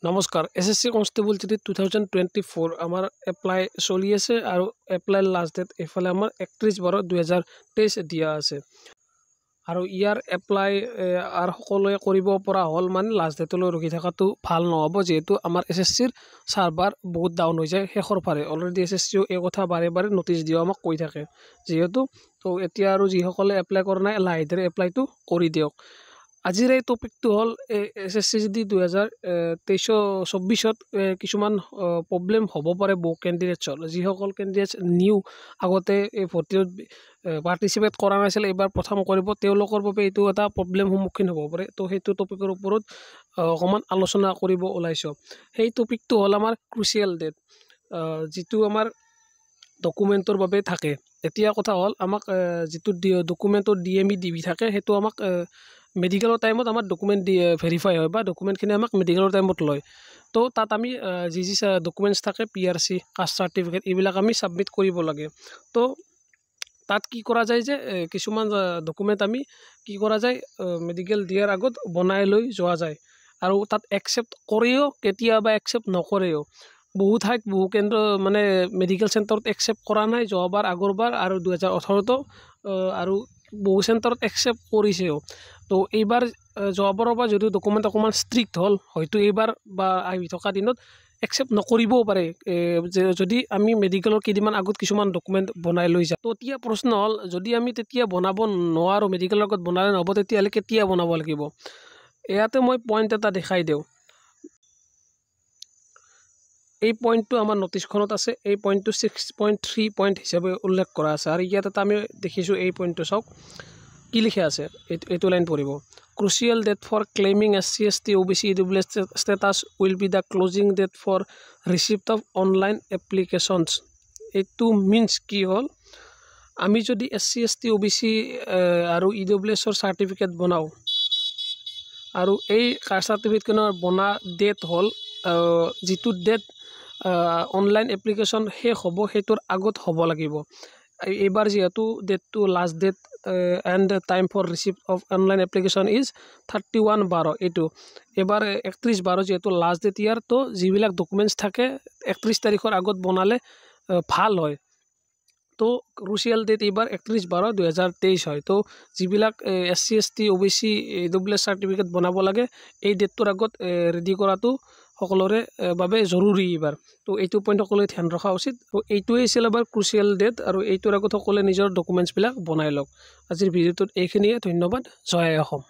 নমস্কাৰ SSC constable যদি 2024 আমাৰ এপ্লাই চলি আছে আৰু এপ্লাই লাষ্ট ডেট এফালে আমাৰ 31/12/2023 দিয়া আছে আৰু ইয়াৰ এপ্লাই আৰু সকলোৱে কৰিব পৰা হল মানে লাষ্ট ডেটলৈ ৰখি থকাটো ভাল নহব যেহেতু আমাৰ এসএসসিৰ সাৰ্ভাৰ বহুত ডাউন হৈ যায় শেষৰ ফালে অলৰেডি এসএসসিও এই কথা বাৰে বাৰে নটিচ দিও আমাক কৈ থাকে যেহেতু তো এতিয়া আৰু যিসকলে এপ্লাই কৰা নাই লাহেৰে এপ্লাইটো কৰি দিয়ক আজিৰ এই টপিকটো হল এসএসসি যদি 2023-24 কিছুমান প্ৰবলেম হ'ব পাৰে বহু ক্যান্ডিডেটছৰ যিসকল ক্যান্ডিডেটছ নিউ আগতে এই ভৰ্তিত পাৰ্টিসিপেট কৰা নাছিল এবাৰ প্ৰথম কৰিব তেওঁলোকৰ বাবে এইটো এটা প্ৰবলেম সন্মুখীন হ'ব পাৰে তো সেইটো টপিকৰ ওপৰত অকমান আলোচনা কৰিব ওলাইছো সেই টপিকটো হল আমাৰ ক্ৰুচিয়েল ডেট যেটো আমাৰ ডকুমেন্টৰ বাবে থাকে এতিয়া কথা হল আমাক যেটো ডকুমেন্টৰ ডিএমই ডিবি থাকে হেতু আমাক মেডিকেলৰ টাইমত আমাৰ ডকুমেন্ট ভেৰিফাই হয় বা ডকুমেন্টখিনি আমাক মেডিকেলৰ টাইমত লয় তো তাত আমি যি ডকুমেন্টছ থাকে পিআৰসি কাষ্ট সাৰ্টিফিকেট এইবিলাক আমি সাবমিট কৰিব লাগে তো তাত কি কৰা যায় যে কিছুমান ডকুমেন্ট আমি কি কৰা যায় মেডিকেল দিয়াৰ আগত বনাই লৈ যোৱা যায় আৰু তাত একসেপ্ট কৰিও কেতিয়াবা একসেপ্ট নকৰেও বহুত ঠাইত বহু কেন্দ্ৰ মানে মেডিকেল সেন্টাৰত একসেপ্ট কৰা নাই যোৱাবাৰ আগৰবাৰ আৰু 2018 তো আৰু বহু সেন্টাৰত একসেপ্ট কৰিছেও তো এইবাৰ যোৱাবাৰৰ পৰা যদি ডকুমেন্ট অকমান ষ্ট্ৰিক্ট হল হয়তো এইবাৰ বা আহি থকা দিনত একসেপ্ট নকৰিবও পাৰে যদি আমি মেডিকেলৰ কিদিমান আগত কিছুমান ডকুমেন্ট বনাই লৈ যাওঁ তো এতিয়া প্ৰশ্ন হল যদি আমি তেতিয়া বনাব নোৱাৰো মেডিকেলৰ আগত বনালে নহব তেতিয়া হলে কেতিয়া বনাব লাগিব ইয়াতে মই পইণ্ট এটা দেখাই দিও এই পইণ্টটো আমাৰ নোটিছখনত আছে এই পইণ্টটো 6.3 পইণ্ট হিচাপে উল্লেখ কৰা আছে আৰু ইয়াত এটা আমি দেখিছো এই পইণ্টটো চাওক কি লিখা আছে এইটো লাইন পঢ়িব crucial date for claiming SC ST OBC EWS status will be the closing date for receipt of online applications এইটো means কি হল আমি যদি SC ST OBC আৰু EWS ৰ সাৰ্টিফিকেট বনাও আৰু এই সাৰ্টিফিকেটৰ বনা ডেট হল যেটো ডেট অনলাইন এপ্লিকেশন শেষ হ'ব হেতুৰ আগত হ'ব লাগিব এবাৰ যেহেতু ডেটটো last date and the time for receipt of online application is 31/12 এইটো এবাৰ 31/12 যেহেতু লাষ্ট ডেট ইয়াৰ তো যিবিলাক ডকুমেন্টছ থাকে 31 তাৰিখৰ আগত বনালে ভাল হয় তো ক্ৰুচিয়েল ডেট এবাৰ 31/12/2023 হয় তো যিবিলাক SC ST OBC EWS certificate বনাব লাগে এই ডেটটোৰ আগত ৰেডি কৰাটো সকলোৰে বাবে জৰুৰী এবাৰ তো এইটো পইণ্ট সকলোৱে ধ্যান ৰখা উচিত তো এইটোৱে আছিল এবাৰ ক্ৰুচিয়েল ডেট আৰু এইটোৰ আগত সকলোৱে নিজৰ ডকুমেন্টছ বিলাক বনাই লওক আজিৰ ভিডিঅ'টোত এইখিনিয়ে ধন্যবাদ জয় অসম।